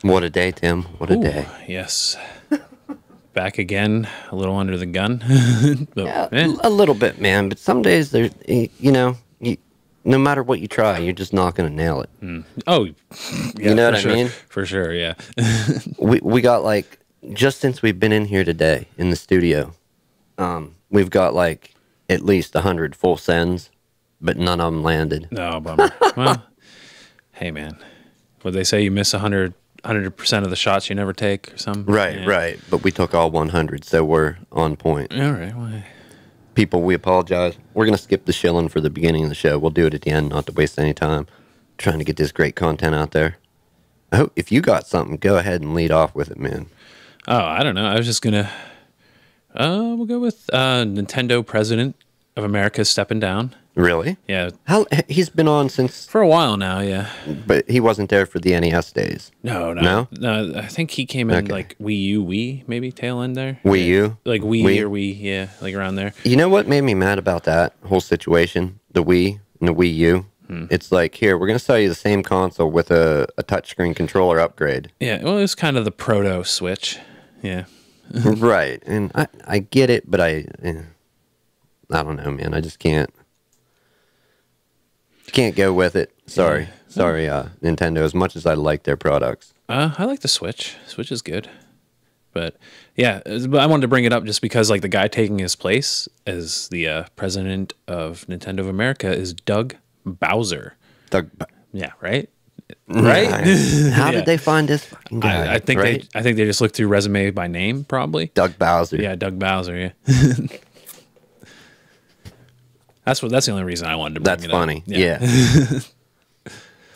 What a day, Tim. What a Ooh, day. yes. Back again, a little under the gun. But, Yeah, eh. a little bit, man. But some days, no matter what you try, you're just not going to nail it. Oh, yeah, You know for what I sure. mean? For sure, yeah. We got like, just since we've been in here today in the studio, we've got like at least 100 full sends, but none of them landed. No, bummer. Well, hey, man. What they say, you miss 100% of the shots you never take or something? Right, Yeah. right. But we took all 100, so we're on point. All right. Well, People, we apologize. We're going to skip the shilling for the beginning of the show. We'll do it at the end, not to waste any time. Trying to get this great content out there. I hope if you got something, go ahead and lead off with it, man. oh, I don't know. I was just going to, we'll go with Nintendo President of America stepping down. Really? Yeah. He's been on since, For a while now, yeah. but he wasn't there for the NES days. No? I think he came in Okay. like Wii, maybe tail end there. Wii U? Like Wii Wii? or Wii, yeah, like around there. You know what made me mad about that whole situation? The Wii and the Wii U. It's like, here, we're going to sell you the same console with a touchscreen controller upgrade. Yeah, well, it was kind of the proto Switch. Yeah. Right. And I get it, but I don't know, man. I just can't go with it. Sorry. Sorry, Nintendo, as much as I like their products. I like the Switch. Switch is good. But yeah, but I wanted to bring it up just because like the guy taking his place as the president of Nintendo of America is Doug Bowser. Doug, Yeah, right? Right? How Yeah. did they find this fucking guy? I think right? I think they just looked through resume by name, probably. Doug Bowser. Yeah, Doug Bowser. Yeah, that's the only reason I wanted to bring That's it funny. up. Yeah.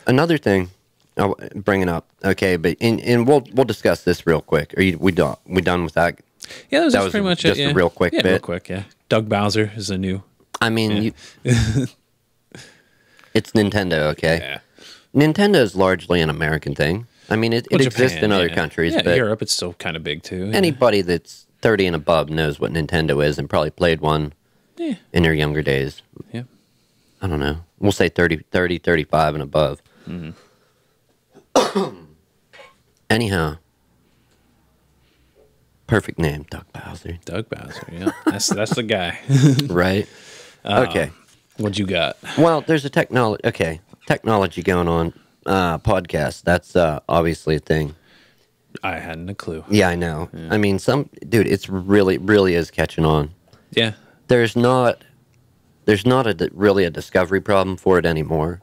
Another thing, I'll bring it up. Okay, but and we'll discuss this real quick. We done with that? Yeah, that That was was pretty much just it. a Yeah. real quick yeah, bit. Real quick, yeah. Doug Bowser is a new. I mean, it's Nintendo. Okay, Yeah. Nintendo is largely an American thing. I mean, it Well, exists Japan, in other yeah. countries, Yeah, but Europe, it's still kind of big too. Yeah. anybody that's 30 and above knows what Nintendo is and probably played one Yeah. in their younger days. Yeah. I don't know. We'll say 30, 35 and above. Anyhow, perfect name, Doug Bowser. Doug Bowser, yeah. That's the guy. Right? Okay. What you got? Well, there's a technology going on. Podcast. That's obviously a thing. I hadn't a clue. Yeah, I know. I mean, it's really is catching on. Yeah. There's not really a discovery problem for it anymore.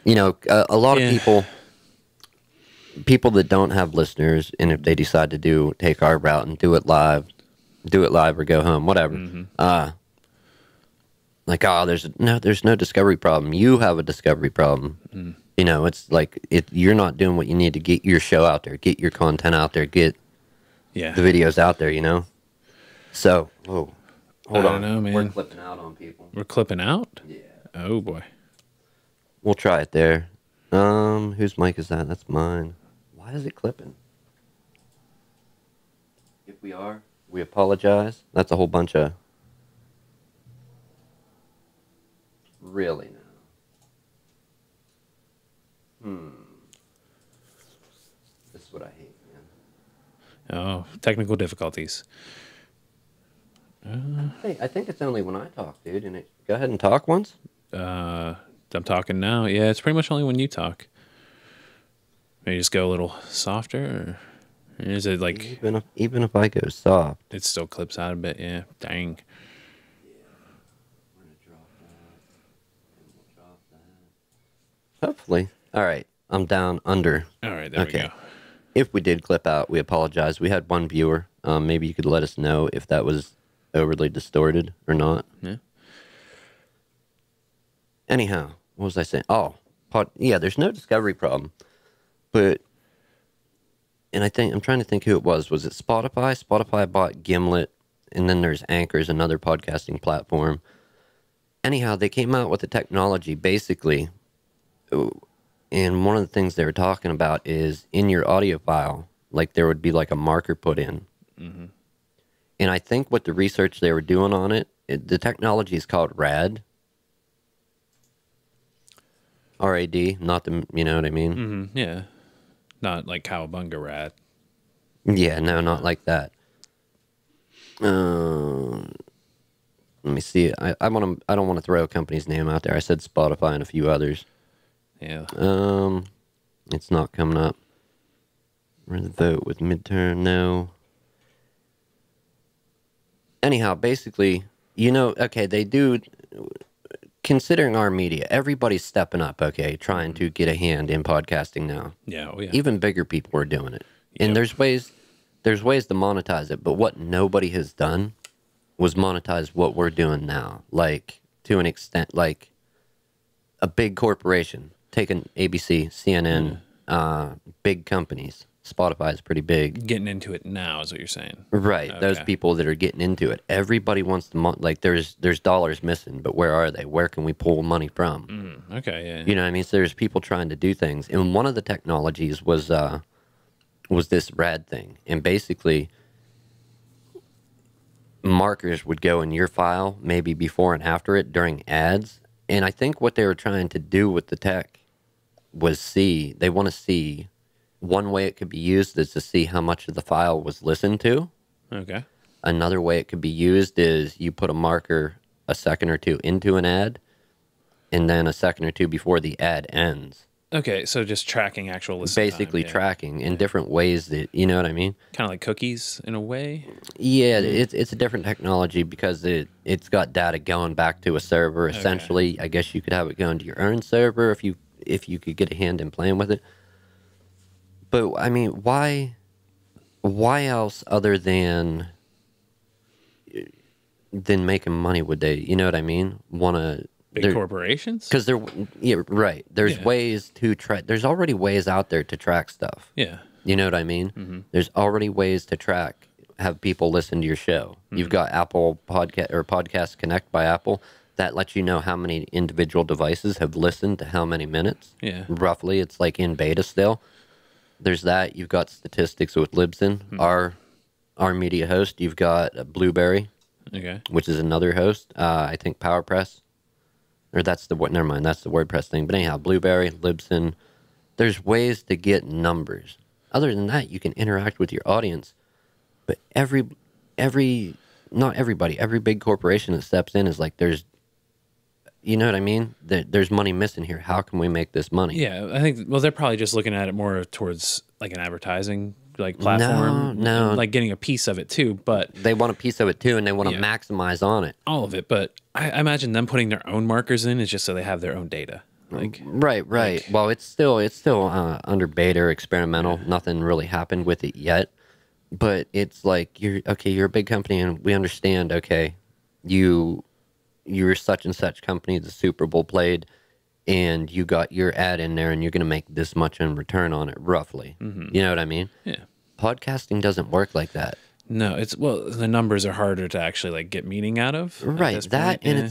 You know, a lot of Yeah. people that don't have listeners, and if they decide to take our route and do it live or go home, whatever. Like, there's no discovery problem. You have a discovery problem. You know, it's like you're not doing what you need to get your show out there, get your content out there, get Yeah. the videos out there. You know. So, hold I don't on, know, man. we're clipping out on people. We're clipping out? Yeah. Oh boy. We'll try it there. Whose mic is that? That's mine. Why is it clipping? If we are, we apologize. That's a whole bunch of... Really now. This is what I hate, man. Oh, technical difficulties. I think it's only when I talk, dude. And go ahead and talk once. I'm talking now. Yeah, it's pretty much only when you talk. Maybe just go a little softer, or is it like Even if I go soft. it still clips out a bit? Yeah. Dang. We're gonna drop that. And we'll drop that. Hopefully. All right. I'm down under. All right, there we go. If we did clip out, we apologize. We had one viewer. Maybe you could let us know if that was overly distorted or not. Yeah. Anyhow, what was I saying? Oh, yeah, there's no discovery problem. But, and I'm trying to think who it was. Was it Spotify? Spotify bought Gimlet, and then there's Anchor's another podcasting platform. Anyhow, they came out with the technology, basically, and one of the things they were talking about is in your audio file, like there would be like a marker put in. And I think what the research they were doing on the technology is called RAD. RAD, not the, you know what I mean? Yeah. Not like Cowabunga Rad. Yeah, no, not like that. Let me see. I want to. I don't want to throw a company's name out there. I said Spotify and a few others. Yeah. It's not coming up. We're the vote with midterm. No. Anyhow, basically, okay, they do. Considering our media, everybody's stepping up. Okay, trying to get a hand in podcasting now. Yeah. Oh, yeah. Even bigger people are doing it, and Yep. there's ways to monetize it. But what nobody has done was monetize what we're doing now, like to an extent, like a big corporation, taking ABC, CNN, big companies. Spotify is pretty big. Getting into it now is what you're saying. Right, Okay. those people that are getting into it. Everybody wants to, like, there's dollars missing, but where are they? Where can we pull money from? Okay. Yeah. You know what I mean? So there's people trying to do things. And one of the technologies was this rad thing. And basically, markers would go in your file, maybe before and after it, during ads. And I think what they were trying to do with the tech was they want to see, one way it could be used is to see how much of the file was listened to. Okay. Another way it could be used is you put a marker a second or two into an ad, and then a second or two before the ad ends. Okay. So just tracking actual listen Basically time, yeah. tracking in different ways that, you know what I mean? Kind of like cookies in a way. Yeah, it's a different technology because it's got data going back to a server. Essentially, I guess you could have it going to your own server if you could get a hand in playing with it. But I mean, why else other than making money would they? You know what I mean? Want to Big corporations? because yeah, right. There's Yeah. ways to track. There's already ways out there to track stuff. Yeah. You know what I mean? There's already ways to track, have people listen to your show. You've got Apple Podcast Connect by Apple that lets you know how many individual devices have listened to how many minutes. Yeah. Roughly, it's like in beta still. There's that. You've got statistics with Libsyn, our media host. You've got Blueberry, Okay. which is another host. I think PowerPress, or never mind, that's the WordPress thing. But anyhow, Blueberry, Libsyn. There's ways to get numbers. Other than that, you can interact with your audience. But not everybody, every big corporation that steps in is like, you know what I mean? There's money missing here. How can we make this money? Yeah, I think. Well, they're probably just looking at it more towards like an advertising like platform. No. and, like getting a piece of it too. But They want a piece of it too, and they want to Yeah. maximize on it. all of it. But I imagine them putting their own markers in is just so they have their own data. Like Right. Well, it's still under beta or experimental. Nothing really happened with it yet. But it's like you're a big company, and we understand. Okay, you're such and such company. The Super Bowl played, and you got your ad in there, and you're going to make this much in return on it, roughly. You know what I mean? yeah. Podcasting doesn't work like that. No, the numbers are harder to actually like get meaning out of. at Right. this That point, and yeah.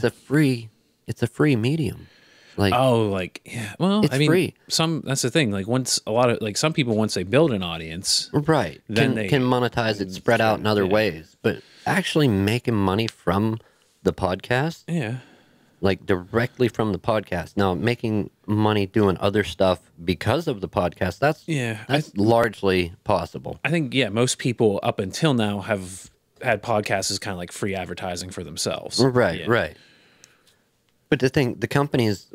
it's a free medium. Like Yeah. Well, It's I mean, free. that's the thing. Like some people once they build an audience, right. Then Can they- can monetize it spread out in other ways. But actually making money from the podcast, yeah, like directly from the podcast. Now making money doing other stuff because of the podcast, that's largely possible. I think most people up until now have had podcasts as kind of like free advertising for themselves. Right, Yeah. right. But the companies,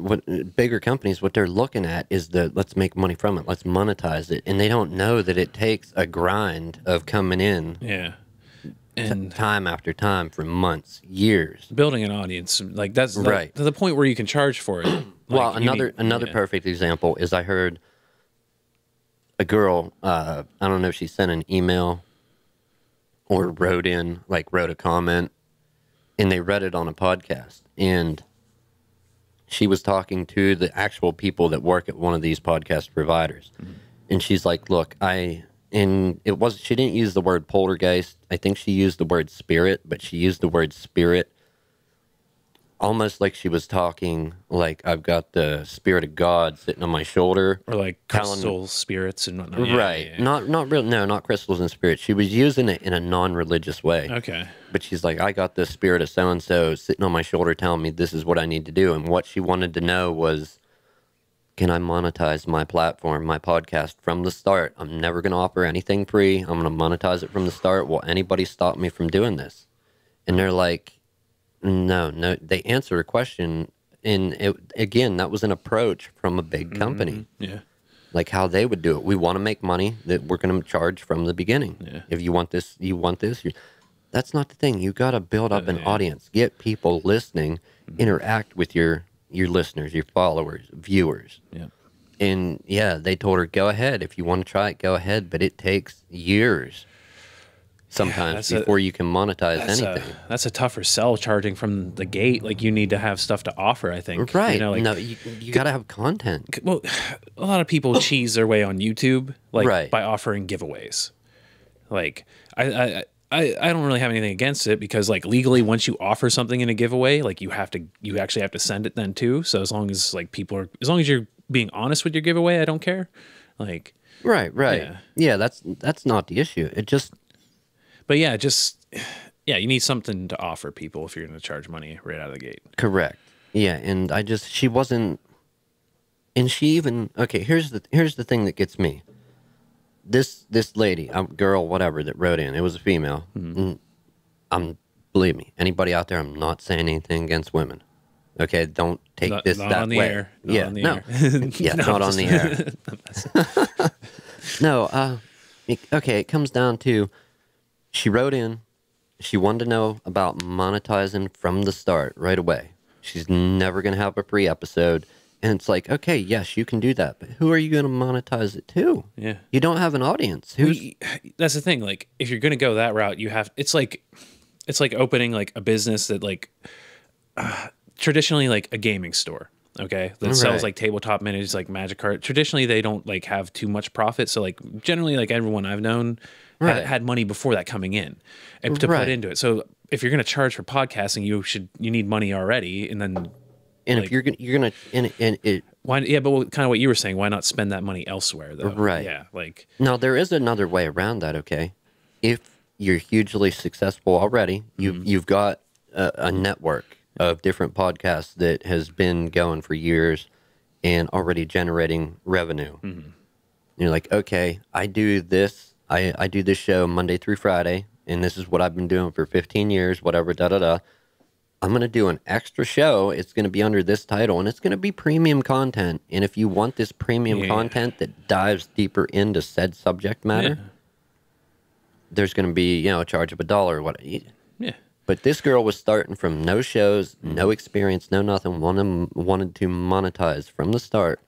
bigger companies, what they're looking at is let's make money from it, let's monetize it, and they don't know that it takes a grind of coming in Yeah. And time after time for months, years. building an audience, like that's Right. to the point where you can charge for it. Well, Like, you another need- perfect example is I heard a girl. I don't know if she sent an email or wrote a comment, and they read it on a podcast, and she was talking to the actual people that work at one of these podcast providers. And she's like, look, she didn't use the word poltergeist. I think she used the word spirit, but she used the word spirit almost like she was talking like I've got the spirit of God sitting on my shoulder. or like telling- crystal spirits and whatnot. Yeah, right. yeah, yeah. Not crystals and spirits. She was using it in a non-religious way. Okay. But she's like, I got the spirit of so-and-so sitting on my shoulder telling me this is what I need to do. And what she wanted to know was, can I monetize my platform, my podcast from the start? I'm never going to offer anything free. I'm going to monetize it from the start. Will anybody stop me from doing this? And they're like, no. They answer a question. And again, that was an approach from a big company. Yeah. Like how they would do it. We want to make money, that we're going to charge from the beginning. Yeah. If you want this, you want this. That's not the thing. You got to build up an audience, get people listening, interact with your listeners, your followers, viewers. Yeah. And yeah, they told her, go ahead. If you want to try it, go ahead. But it takes years sometimes before you can monetize anything. That's a tougher sell, charging from the gate. Like, you need to have stuff to offer, I think. Right. You know, like, no, you got to have content. well, a lot of people cheese their way on YouTube, like, Right. by offering giveaways. Like, I don't really have anything against it, because, like, legally, once you offer something in a giveaway, like, you actually have to send it then too. So as long as, like, as long as you're being honest with your giveaway, I don't care. Like, Right. Yeah, that's not the issue. It just, but yeah, you need something to offer people if you're going to charge money right out of the gate. correct. Yeah, and she wasn't, and she even, okay, here's the thing that gets me. This lady, girl, whatever, that wrote in, it was a female. Believe me, anybody out there, I'm not saying anything against women. Okay, don't take this not that on the way. air. Not Yeah, on the no, air. yeah, No, not on the air. No, okay, it comes down to, she wrote in, she wanted to know about monetizing from the start right away. She's never going to have a free episode. And it's like, okay, yes, you can do that, but who are you going to monetize it to? Yeah. You don't have an audience. That's the thing. Like, if you're going to go that route, it's like opening, like, a business that, like, traditionally, like, a gaming store. Okay, that sells, like, tabletop minis, like Magic Card. Traditionally, they don't, like, have too much profit. So, like, generally, like, everyone I've known had money before that coming in, and to put into it. So if you're going to charge for podcasting, you need money already, and then, and like, if you're gonna why? Yeah, but kind of what you were saying. Why not spend that money elsewhere, though? Right. Yeah. Like, now there is another way around that. Okay, if you're hugely successful already, you've got a network of different podcasts that has been going for years and already generating revenue. You're like, okay, I do this. I do this show Monday through Friday, and this is what I've been doing for 15 years, whatever, da-da-da. I'm going to do an extra show. It's going to be under this title, and it's going to be premium content. And if you want this premium content that dives deeper into said subject matter, there's going to be, a charge of $1 or what. yeah. But this girl was starting from no shows, no experience, no nothing, wanted to monetize from the start.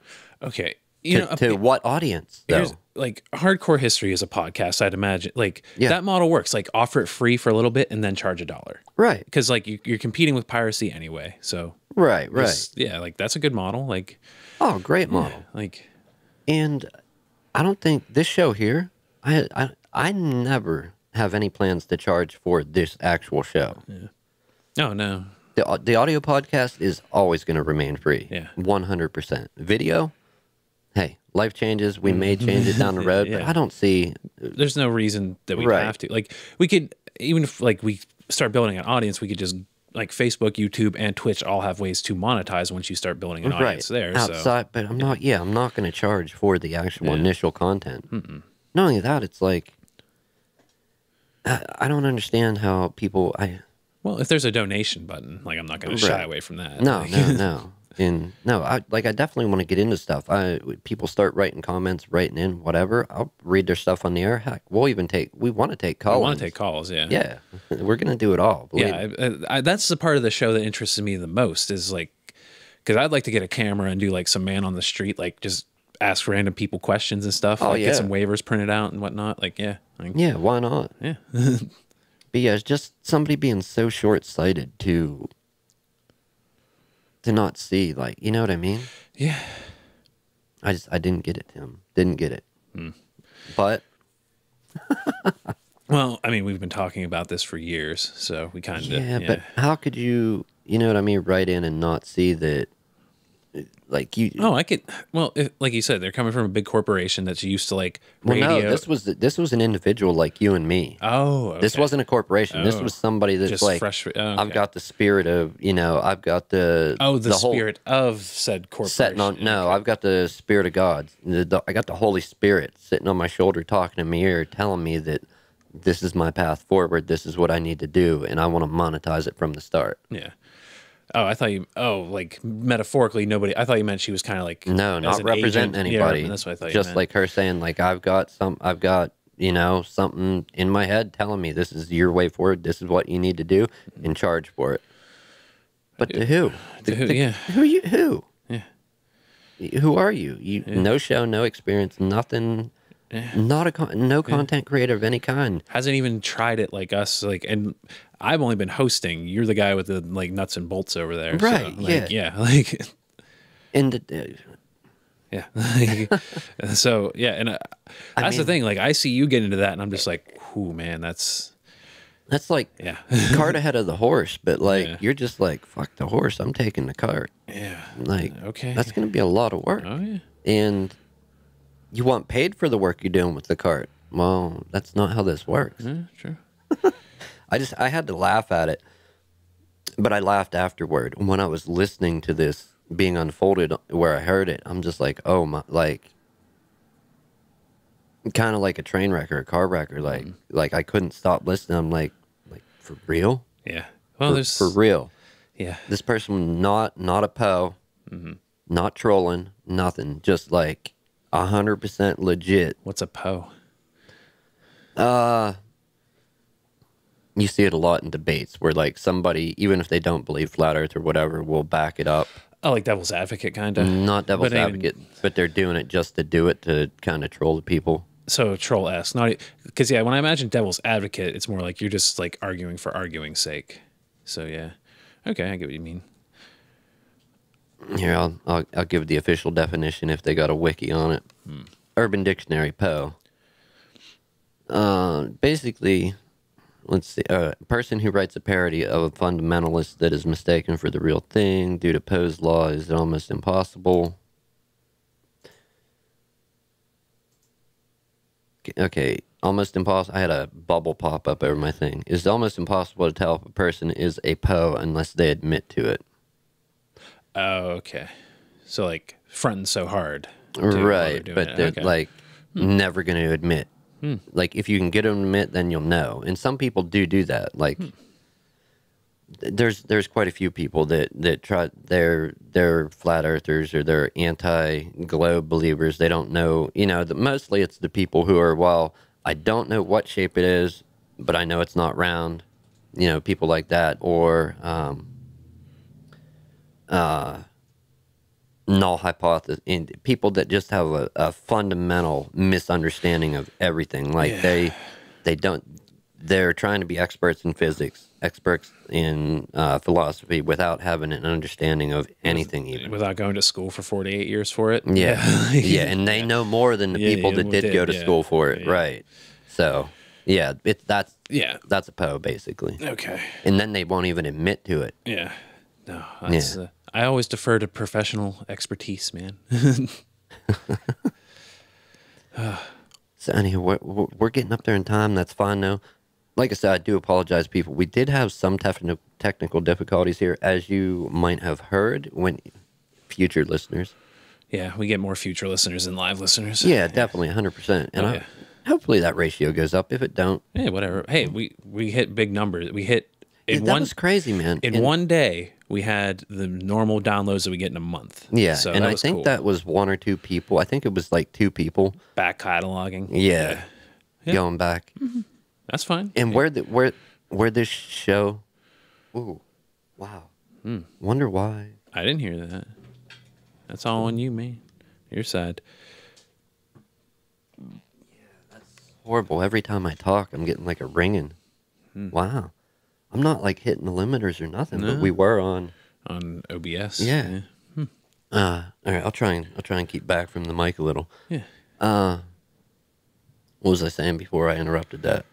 Okay. To what audience, though? Like, Hardcore History is a podcast, I'd imagine. Like, that model works. Like, offer it free for a little bit and then charge $1. Right. Because, like, you're competing with piracy anyway. So Right. Yeah, like, that's a good model. Like, oh, great model. Like, and I don't think this show here, I never have any plans to charge for this actual show. oh no, The audio podcast is always going to remain free. Yeah. 100%. Video, hey, life changes. We may change it down the road, but I don't see. There's no reason that we have to. Like, we could, even if, like, we start building an audience, we could just, like, Facebook, YouTube, and Twitch all have ways to monetize once you start building an audience there. Outside, so. but I'm not going to charge for the actual initial content. Not only that, it's like, I don't understand how people. Well, if there's a donation button, like, I'm not going to shy away from that. No, like, no. And no, I definitely want to get into stuff. People start writing comments, writing in whatever. I'll read their stuff on the air. Heck, we want to take calls. We want to take calls, yeah. Yeah, we're gonna do it all. That's the part of the show that interests me the most, is, like, because I'd like to get a camera and do, like, some man on the street, like, just ask random people questions and stuff. Oh, like, get some waivers printed out and whatnot. Like, yeah, why not? Yeah. But yeah, it's just somebody being so short-sighted to not see, like, you know what I mean? Yeah. I didn't get it, Tim. Didn't get it. But well, I mean, we've been talking about this for years, so we kind of but how could you know what I mean, write in and not see that like you. Oh, I could. Well, like you said, they're coming from a big corporation that's used to like Well, radio. no, this was an individual like you and me. Oh, okay. This wasn't a corporation. This was somebody that's Just like, fresh. Oh, I've okay. got the spirit of, I've got the whole spirit of said corporation. setting on. No, Okay. I've got the spirit of God. I got the Holy Spirit sitting on my shoulder, talking in my ear, telling me that this is my path forward. This is what I need to do, and I want to monetize it from the start. Yeah. Oh, I thought you. Oh, like metaphorically, nobody. I thought you meant she was kind of like No, as not an representing agent. anybody. Yeah, that's what I thought. Just you meant. like her saying, like I've got something in my head telling me this is your way forward. This is what you need to do, and charge for it. But to who? To who? Yeah. Who you? Who? Yeah. Who are you? No show, no experience, nothing. Not no content creator of any kind. Hasn't even tried it like us. Like, and I've only been hosting. You're the guy with the like nuts and bolts over there, Right? So, like, yeah. Like, And yeah. So yeah, and that's the thing. Like, I see you get into that, and I'm just like, "Ooh, man, that's like yeah, cart ahead of the horse." But like Yeah. you're just like, fuck the horse. I'm taking the cart. yeah." Like Okay. that's gonna be a lot of work. Oh yeah. And you want paid for the work you're doing with the cart. Well, that's not how this works. Yeah, true. I had to laugh at it, but I laughed afterward when I was listening to this being unfolded where I heard it. I'm just like, oh my, like kind of like a train wreck or a car wreck or like I couldn't stop listening. I'm like for real? Yeah. Well, there's For real. yeah. This person not a Poe, not trolling, nothing. Just like 100% legit. What's a Poe? You see it a lot in debates where like somebody, even if they don't believe flat earth or whatever, will back it up. Oh, like devil's advocate, kind of. Not devil's But advocate, but they're doing it just to do it to kind of troll the people. So troll-esque, not because yeah. When I imagine devil's advocate, it's more like you're just like arguing for arguing's sake. So yeah. Okay, I get what you mean. Here, I'll give the official definition if they got a wiki on it. Urban Dictionary, Poe. Basically, let's see, a person who writes a parody of a fundamentalist that is mistaken for the real thing due to Poe's law is almost impossible. Okay, almost impossible. I had a bubble pop up over my thing. It's almost impossible to tell if a person is a Poe unless they admit to it. Oh, okay. So like fronting so hard, Right, but they're okay. like never going to admit. Like if you can get them to admit, then you'll know. And some people do that. Like there's quite a few people that try. They're flat earthers or they're anti-globe believers. They don't know. Mostly it's the people who are, well, I don't know what shape it is, but I know it's not round. People like that, or null hypothesis, and people that just have a fundamental misunderstanding of everything. Like they're trying to be experts in physics, experts in philosophy without having an understanding of anything even. Without going to school for 48 years for it. Yeah. Yeah, and they know more than the people that did go to school for it, right? So, yeah, that's a Poe basically. Okay. And then they won't even admit to it. Yeah. No, that's, I always defer to professional expertise, man. So anyhow, we're getting up there in time. That's fine though. Like I said, I do apologize, people. We did have some technical difficulties here, as you might have heard when future listeners. Yeah, we get more future listeners than live listeners. Yeah, definitely, 100%. And hopefully that ratio goes up. If it don't, yeah, whatever. Hey, we hit big numbers. We hit that was crazy, man. In one day, we had the normal downloads that we get in a month. Yeah, so and that I was think cool. that was one or two people. I think it was like two people. Back cataloging. Yeah. Going back. Mm-hmm. That's fine. And where this show? Ooh, wow. Wonder why. I didn't hear that. That's all on you, man. Your side. Yeah, that's horrible. Every time I talk, I'm getting like a ringing. Wow. I'm not like hitting the limiters or nothing, but we were on OBS. Yeah. All right, I'll try and keep back from the mic a little. Yeah. What was I saying before I interrupted that?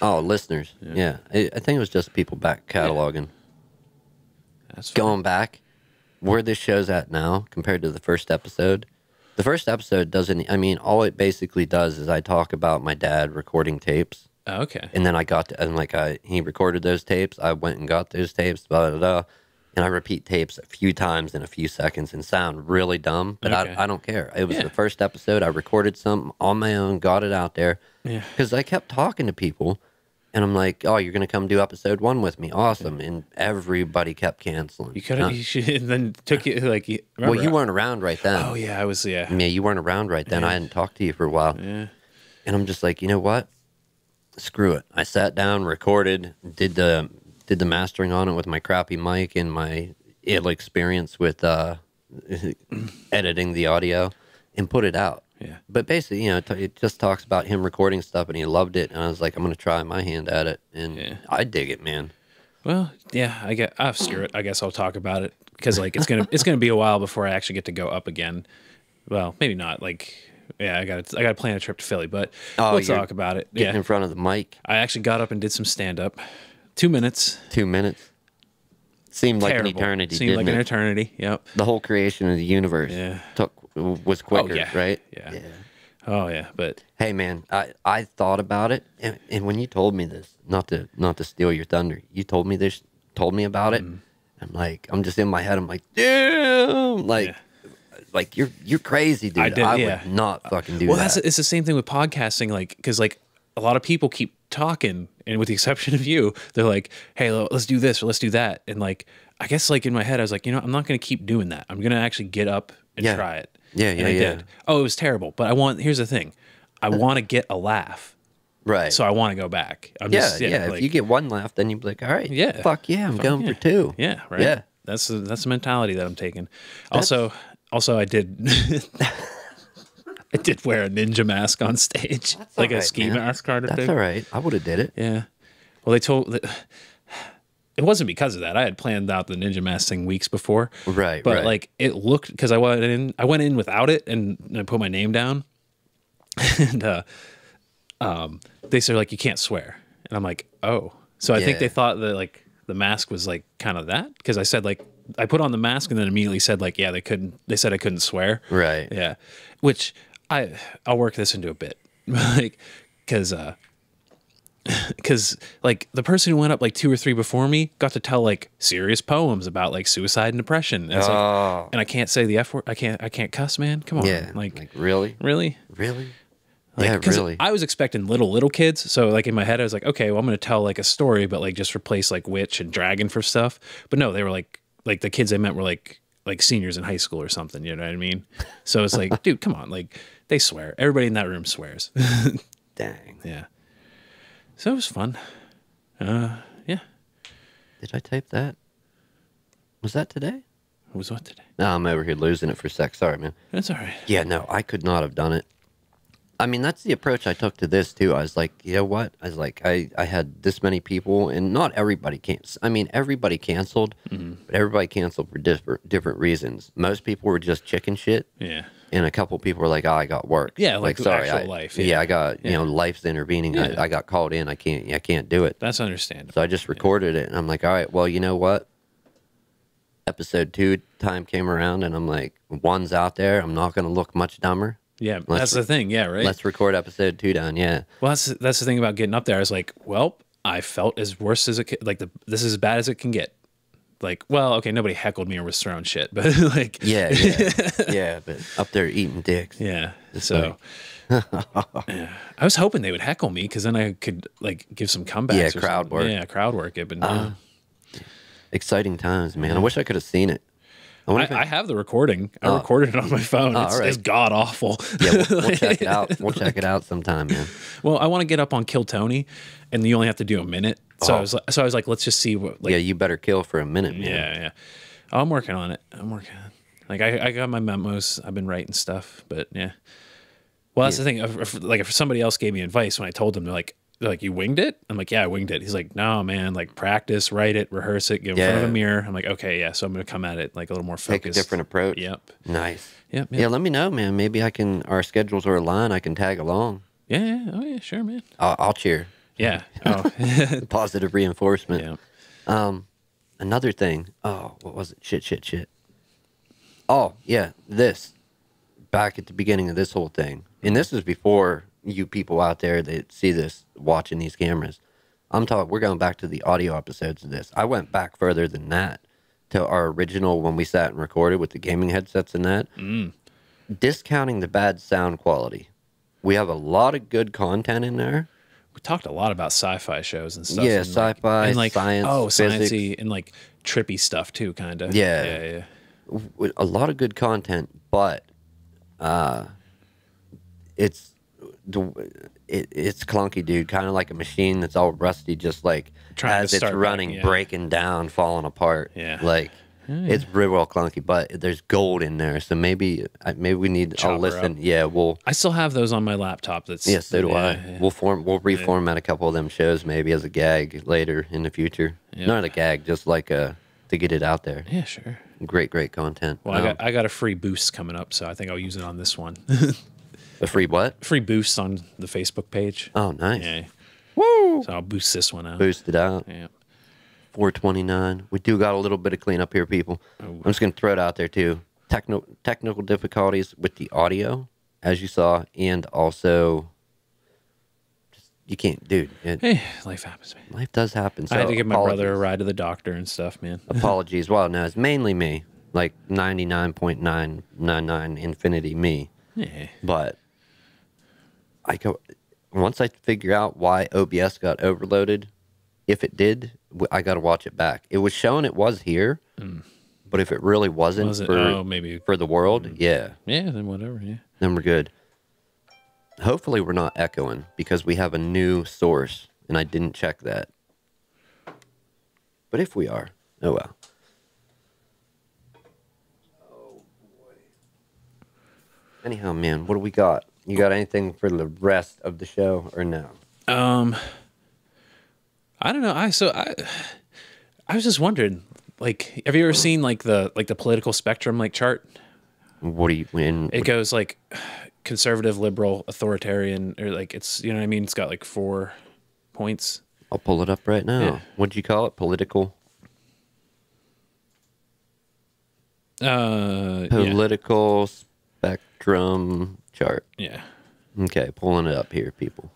Oh, listeners. Yeah. I think it was just people back cataloging. That's fine. Going back. where this show's at now compared to the first episode. The first episode doesn't, I mean, all it basically does is I talk about my dad recording tapes. Oh, okay. And then I got to, and like he recorded those tapes. I went and got those tapes, blah, blah, blah. And I repeat tapes a few times in a few seconds and sound really dumb, but Okay. I don't care. It was Yeah. the first episode. I recorded something on my own, got it out there. Yeah. Because I kept talking to people, and I'm like, oh, you're going to come do episode 1 with me. Awesome. And everybody kept canceling. You could have, you should, and then took you, like, Well, you weren't around right then. Oh, yeah, I was, yeah. Yeah, you weren't around right then. Yeah. I hadn't talked to you for a while. Yeah. And I'm just like, you know what? Screw it. I sat down, recorded, did the mastering on it with my crappy mic and my ill experience with editing the audio, and put it out. Yeah. But basically, it just talks about him recording stuff, and he loved it. And I was like, I'm going to try my hand at it, and Yeah. I dig it, man. Well, yeah, screw it. I guess I'll talk about it because like it's gonna be a while before I actually get to go up again. Well, maybe not. Like, yeah, I got to plan a trip to Philly, but we'll talk about it. Getting Yeah, in front of the mic. I actually got up and did some stand up. 2 minutes. 2 minutes. Seemed like Terrible. an eternity. Seemed didn't like an it? eternity. Yep. The whole creation of the universe was quicker, yeah. right? Yeah. Oh yeah, but Hey man, I thought about it, and when you told me this, not to steal your thunder, you told me about it. I'm just in my head. I'm like, damn, like you're crazy, dude. I would not fucking do that. It's the same thing with podcasting, like because like a lot of people keep talking, and with the exception of you, they're like, hey, let's do this or let's do that, and like I guess like in my head I was like, I'm not going to keep doing that. I'm going to actually get up and try it. Yeah, and I did. Oh, it was terrible, but here's the thing, I want to get a laugh. Right. So I want to go back. Like, if you get one laugh, then you'd be like, all right, fuck yeah, I'm going for 2. Yeah, right. Yeah. That's the mentality that I'm taking. Also I did I did wear a ninja mask on stage. That's like all a right, ski man. mask kind of That's thing. all right. I would have did it. Yeah. Well, they told it wasn't because of that. I had planned out the ninja mask thing weeks before. Right. But right. like it looked, because I went in without it and I put my name down. And they said like you can't swear. And I'm like, oh. So I think they thought that like the mask was like kind of that. Because I said like I put on the mask and then immediately said like, yeah, they said I couldn't swear. Right. Yeah. Which I'll work this into a bit. Like because like the person who went up like 2 or 3 before me got to tell like serious poems about like suicide and depression. And, it's like, and I can't say the F word. I can't cuss, man. Come on. Yeah. Like really? really? Like, yeah, really. I was expecting little kids. So like in my head, I was like, okay, well, I'm going to tell like a story, but like just replace like witch and dragon for stuff. But no, they were like the kids I met were like seniors in high school or something. You know what I mean? So it's like, dude, come on. Like they swear. Everybody in that room swears. Dang. Yeah. So it was fun. Yeah. Did I type that? Was that today? It was what today? No, I'm over here losing it for a sec. Sorry, man. That's all right. Yeah, no, I could not have done it. I mean, that's the approach I took to this, too. I was like, you know what? I was like, I had this many people, and not everybody I mean, everybody canceled, but everybody canceled for different reasons. Most people were just chicken shit. Yeah. And a couple people were like, oh, I got work. Yeah, like sorry, actual life. Yeah, I got, life's intervening. Yeah. I got called in. I can't do it. That's understandable. So I just recorded it, and I'm like, all right, well, you know what? Episode 2 time came around, and I'm like, 1's out there. I'm not going to look much dumber. Yeah, that's the thing. Yeah, right. Let's record episode 2 down. Yeah. Well, that's the thing about getting up there. I was like, well, I felt as worse as it could. Like this is as bad as it can get. Like, well, okay, nobody heckled me or was throwing shit, but like, yeah, but up there eating dicks. Yeah. So, yeah. I was hoping they would heckle me because then I could like give some comebacks. Yeah, or crowd something. work. Yeah, crowd work. But no. Exciting times, man. I wish I could have seen it. I have the recording. I recorded it on my phone. It's god awful. Yeah, we'll check it out. We'll check it out sometime, man. Well, I want to get up on Kill Tony, and you only have to do a minute. So I was like, let's just see what. Like, yeah, you better kill for a minute, man. Yeah. I'm working on it. Like I got my memos. I've been writing stuff, but yeah. Well, that's the thing. If somebody else gave me advice when I told them, they're like, you winged it? I'm like, yeah, I winged it. He's like, no, man, like practice, write it, rehearse it, get in front of a mirror. I'm like, okay, yeah. So I'm going to come at it like a little more focused. Take a different approach. Yep. Nice. Yep. Yeah, let me know, man. Maybe our schedules are aligned. I can tag along. Yeah. Oh, yeah, sure, man. I'll cheer. Yeah. Oh. Positive reinforcement. Yeah. Another thing. Oh, what was it? Shit. Oh, yeah, this. Back at the beginning of this whole thing. And this is before you people out there that see this watching these cameras. I'm talking, we're going back to the audio episodes of this. I went back further than that to our original when we sat and recorded with the gaming headsets and that. Discounting the bad sound quality. We have a lot of good content in there. We talked a lot about sci-fi shows and stuff. Yeah, and sci-fi, and like science, physics. sciencey and like trippy stuff too, kind of. Yeah. With a lot of good content, but it's clunky, dude. Kind of like a machine that's all rusty, just like Trying as to it's start running, back, yeah. breaking down, falling apart. Yeah. Like it's real well clunky, but there's gold in there. So maybe we need. Chop I'll her listen. up. Yeah, we'll. I still have those on my laptop. That's Yeah, so do I. yeah. We'll reformat a couple of them shows maybe as a gag later in the future. Yeah. Not a gag, just like to get it out there. Yeah, sure. Great content. Well, I got a free boost coming up, so I think I'll use it on this one. A free what? Free boost on the Facebook page. Oh, nice. Yeah. Woo! So I'll boost this one out. Boost it out. Yeah. 429. We do got a little bit of cleanup here, people. Oh. I'm just going to throw it out there, too. Technical difficulties with the audio, as you saw, and also, you can't, dude. Hey, life happens, man. Life does happen. So I had to give my brother a apologies. ride to the doctor and stuff, man. Apologies. Well, no, it's mainly me. Like 99.999 infinity me. Yeah. But once I figure out why OBS got overloaded, if it did, I got to watch it back. It was showing it was here, but if it really wasn't Was it? for Oh, maybe. for the world, yeah, Yeah, then whatever, yeah. then we're good. Hopefully, we're not echoing because we have a new source, and I didn't check that. But if we are, oh well. Oh boy. Anyhow, man, what do we got? You got anything for the rest of the show or no? I don't know. I was just wondering, like, have you ever seen like the political spectrum like chart? What do you win? It goes like conservative, liberal, authoritarian, or like it's, you know what I mean? It's got like 4 points. I'll pull it up right now. Yeah. What'd you call it? Political? Political spectrum chart. Yeah. Okay, pulling it up here, people.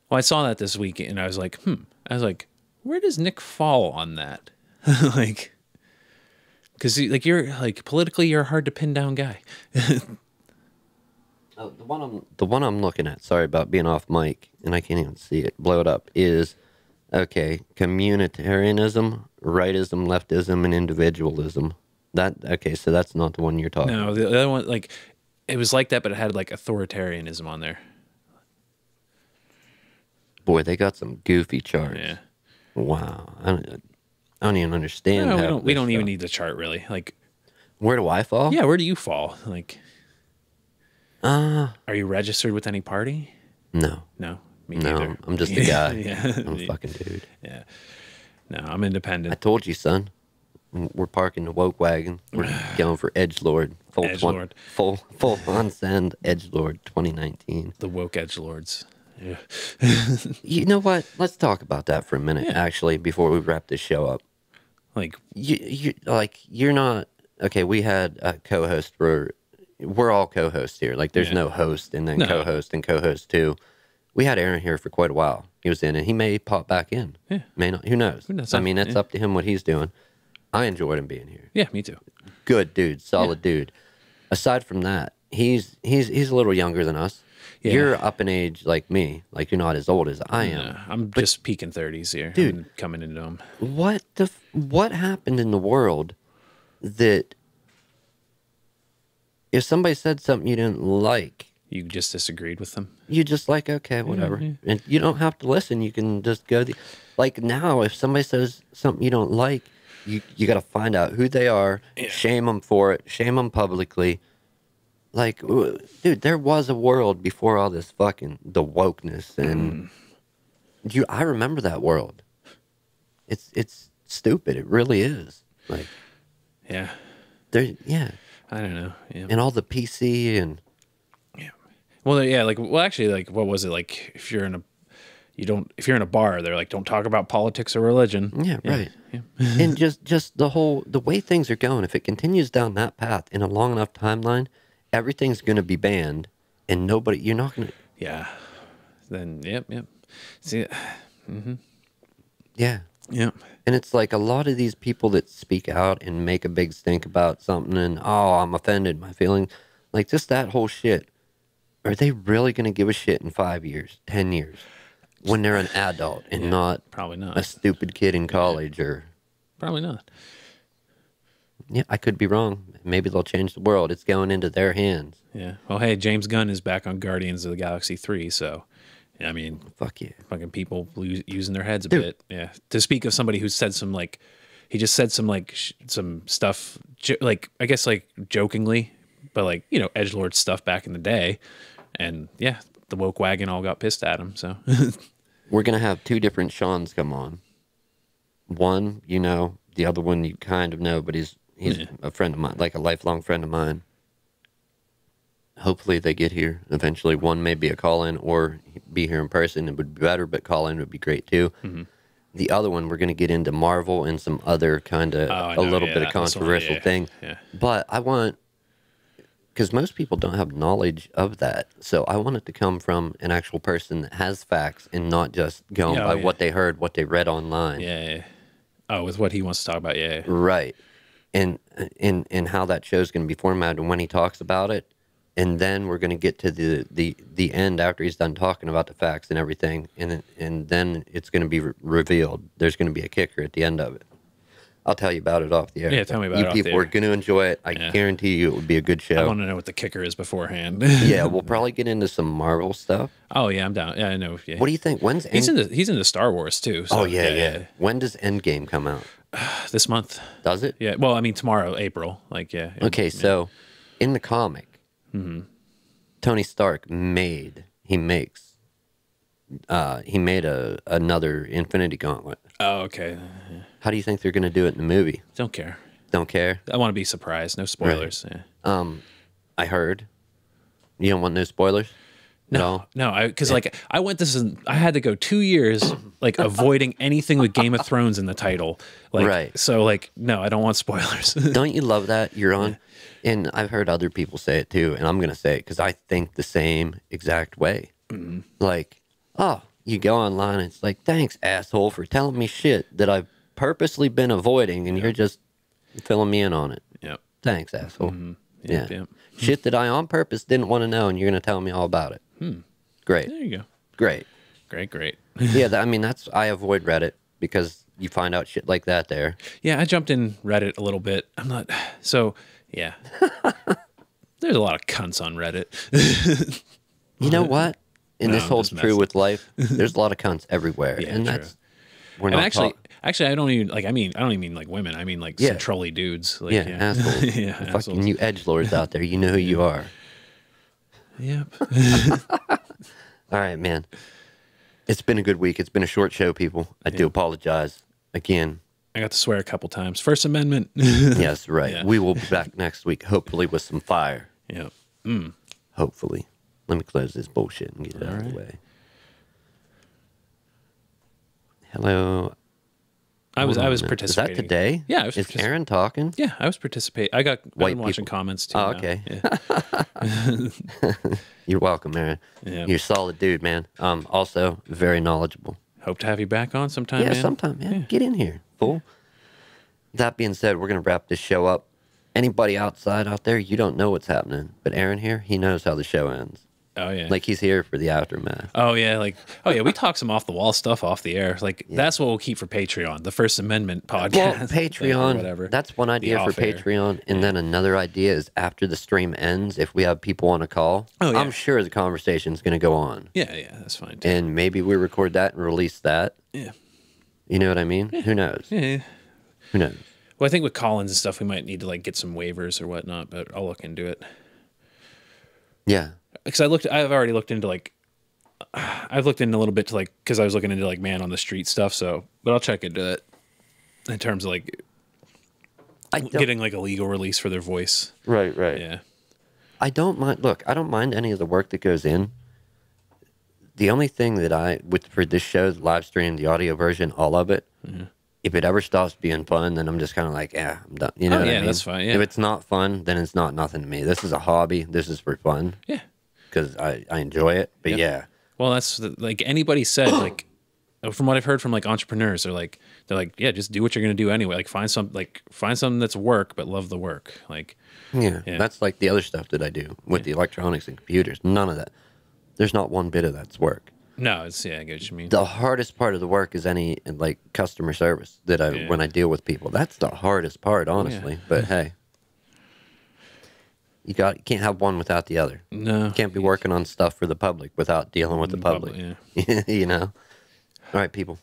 Well, I saw that this week and I was like, I was like, where does Nick fall on that? Like, because like you're like politically, you're a hard to pin down guy. Oh, the one I'm looking at. Sorry about being off mic, and I can't even see it. Blow it up. Is okay. Communitarianism, rightism, leftism, and individualism. So that's not the one you're talking. No, the other one, like, it was like that, but it had like authoritarianism on there. Boy, they got some goofy charts. Yeah. Wow. I don't even understand. No, we don't even need the chart really. Like, where do I fall? yeah, where do you fall? Like, are you registered with any party? No. No, me No, neither. I'm just a guy. Yeah. I'm a fucking dude. Yeah. No, I'm I independent. told you, son. We're parking the woke wagon. We're going for edgelord. Edgelord. Full on send edgelord 2019. The woke edgelords. Yeah. You know what? Let's talk about that for a minute, Yeah. actually, before we wrap this show up. Like, You're not okay. We had a co-host we're all co-hosts here. Like, there's Yeah. no host and then No. co-host and co-host too. We had Aaron here for quite a while. He was in, and he may pop back in. Yeah. May not. Who knows? knows? I mean, it's Yeah. up to him what he's doing. I enjoyed him being here. yeah, me too. Good dude, solid dude. Aside from that, he's a little younger than us. Yeah. You're up in age like me. Like, you're not as old as I am. I'm just peaking 30s here. Dude. I'm coming into them. What happened in the world that if somebody said something you didn't like, You just disagreed with them? you just like, okay, whatever. yeah. And you don't have to listen. You can just go. Like, now, if somebody says something you don't like, you got to find out who they are, shame them for it, shame them publicly. Like, dude, there was a world before all this the wokeness, and I remember that world. It's stupid. It really is. Like, Yeah. yeah, I don't know. Yeah. and all the PC and Yeah. Well, yeah, like, well, actually, like, what was it? Like, if you're in you don't, if you're in a bar, they're like, don't talk about politics or religion. Yeah, right. Yeah. And just the way things are going, if it continues down that path in a long enough timeline, everything's going to be banned, and nobody, you're not going to. Yeah. Then, yep. See, Yeah. yep. And it's like a lot of these people that speak out and make a big stink about something and, oh, I'm offended, my feelings, like just that whole shit. Are they really going to give a shit in 5 years, 10 years, when they're an adult and not Probably not. a stupid kid in college or... Probably not. Yeah, I could be wrong. Maybe they'll change the world. It's going into their hands. Yeah. Well, hey, James Gunn is back on Guardians of the Galaxy 3, so, I mean, Fuck yeah. fucking people using their heads a Dude. bit. Yeah. To speak of somebody who said some, like, he just said some, like, some stuff, like, I guess, like, jokingly, but, like, you know, edgelord stuff back in the day. And, yeah, the woke wagon all got pissed at him, so. We're going to have two different Seans come on. One, you know, the other one you kind of know, but he's a friend of mine, like a lifelong friend of mine. Hopefully they get here eventually. One may be a call-in or be here in person. It would be better, but call-in would be great too. The other one, we're going to get into Marvel and some other kind of a little bit of controversial thing. Yeah. But I want, because most people don't have knowledge of that, so I want it to come from an actual person that has facts and not just going by what they heard, what they read online. Yeah. Oh, with what he wants to talk about, yeah. Right. And how that show's going to be formatted and when he talks about it. And then we're going to get to the end after he's done talking about the facts and everything. And then it's going to be revealed. There's going to be a kicker at the end of it. I'll tell you about it off the air. Yeah, tell me about it you off the people air. are going to enjoy it. I guarantee you it would be a good show. I want to know what the kicker is beforehand. Yeah, we'll probably get into some Marvel stuff. Oh, yeah, I'm down. Yeah, I know. Yeah. What do you think? When's He's into Star Wars, too. So, Oh, yeah. When does Endgame come out? This month. Does it? Yeah. Well, I mean, tomorrow, April. Like, yeah. Okay, so in the comic, Tony Stark made another Infinity Gauntlet. Oh, okay. How do you think they're going to do it in the movie? Don't care. Don't care? I want to be surprised. No spoilers. Right. Yeah. I heard. You don't want no spoilers? No, because like I went this, I had to go 2 years like avoiding anything with Game of Thrones in the title. Like, Right. So like, no, I don't want spoilers. Don't you love that? You're on. And I've heard other people say it too, and I'm going to say it because I think the same exact way. Like, oh, you go online and it's like, thanks, asshole, for telling me shit that I've purposely been avoiding, and you're just filling me in on it. Yep. Thanks, asshole. Yep, Yeah. yep. Shit that I on purpose didn't want to know, and you're going to tell me all about it. Great. There you go. Great. Great. Yeah, I mean, I avoid Reddit because you find out shit like that there. Yeah, I jumped in Reddit a little bit. I'm not so yeah. There's a lot of cunts on Reddit. You know what? And No, this I'm holds just true messing. with life. There's a lot of cunts everywhere, Yeah, and true. that's we're And not actually, I don't even like. I don't even mean like women. I mean like some trolly dudes. Like, assholes. yeah, Fucking assholes. you edgelords out there. You know who you are. Yep. All right, man. It's been a good week. It's been a short show, people. I do apologize again. I got to swear a couple times. First Amendment. Yes, right. Yeah. We will be back next week, hopefully with some fire. Yep. Hopefully. Let me close this bullshit and get it out of the right. way. Hello. I was Is participating. that today? Yeah, I was Is Aaron talking? Yeah, I was participating. I've White been watching people. comments too. Oh, now. okay. Yeah. You're welcome, Aaron. Yeah. You're a solid dude, man. Also very knowledgeable. Hope to have you back on sometime. Yeah, man. sometime, man. Get in here, fool. That being said, we're going to wrap this show up. Anybody outside out there, you don't know what's happening. But Aaron here, he knows how the show ends. Oh yeah. Like he's here for the aftermath. Oh yeah, we talk some off the wall stuff off the air. Like that's what we'll keep for Patreon, the First Amendment podcast. Well, or Patreon, whatever. that's one idea for off air. Patreon. And then another idea is after the stream ends, if we have people on a call, Oh, yeah. I'm sure the conversation's going to go on. Yeah, that's fine. Too. And maybe we record that and release that. Yeah. You know what I mean? Who knows? Yeah. Who knows? Well, I think with Collins and stuff, we might need to like get some waivers or whatnot, but I'll look into it. Yeah. Because I've already looked into like, I've looked into a little bit to like, because I was looking into like man on the street stuff. So, but I'll check into it in terms of like getting like a legal release for their voice. Right. Yeah. I don't mind. Look, I don't mind any of the work that goes in. The only thing that for this show, the live stream, the audio version, all of it, if it ever stops being fun, then I'm just kind of like, yeah, I'm done. You know what I mean? That's fine. Yeah. If it's not fun, then it's not nothing to me. This is a hobby. This is for fun. Yeah. Because I enjoy it. But yeah. Well, that's like anybody said, like, from what I've heard from like entrepreneurs, they're like, yeah, just do what you're going to do anyway. Like find something that's work, but love the work. Like, yeah, that's like the other stuff that I do with the electronics and computers. None of that. There's not one bit of that's work. No, I get what you mean. The hardest part of the work is any like customer service that when I deal with people. That's the hardest part, honestly. Yeah. But hey, you can't have one without the other. No, You can't be working on stuff for the public without dealing with the public. You know. All right, people.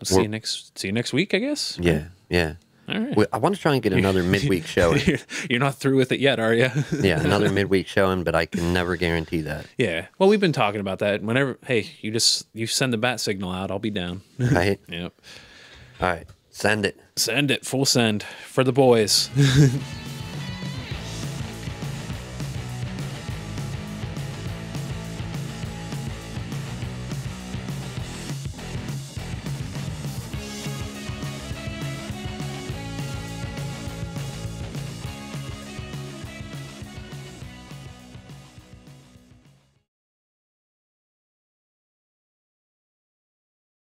See you next week, I guess. Yeah, yeah. All right. I want to try and get another midweek showing. You're not through with it yet, are you? Yeah, another midweek showing, but I can never guarantee that. Yeah. Well, we've been talking about that. Whenever, hey, you send the bat signal out, I'll be down. Right? Yep. All right. Send it. Send it. Full send for the boys.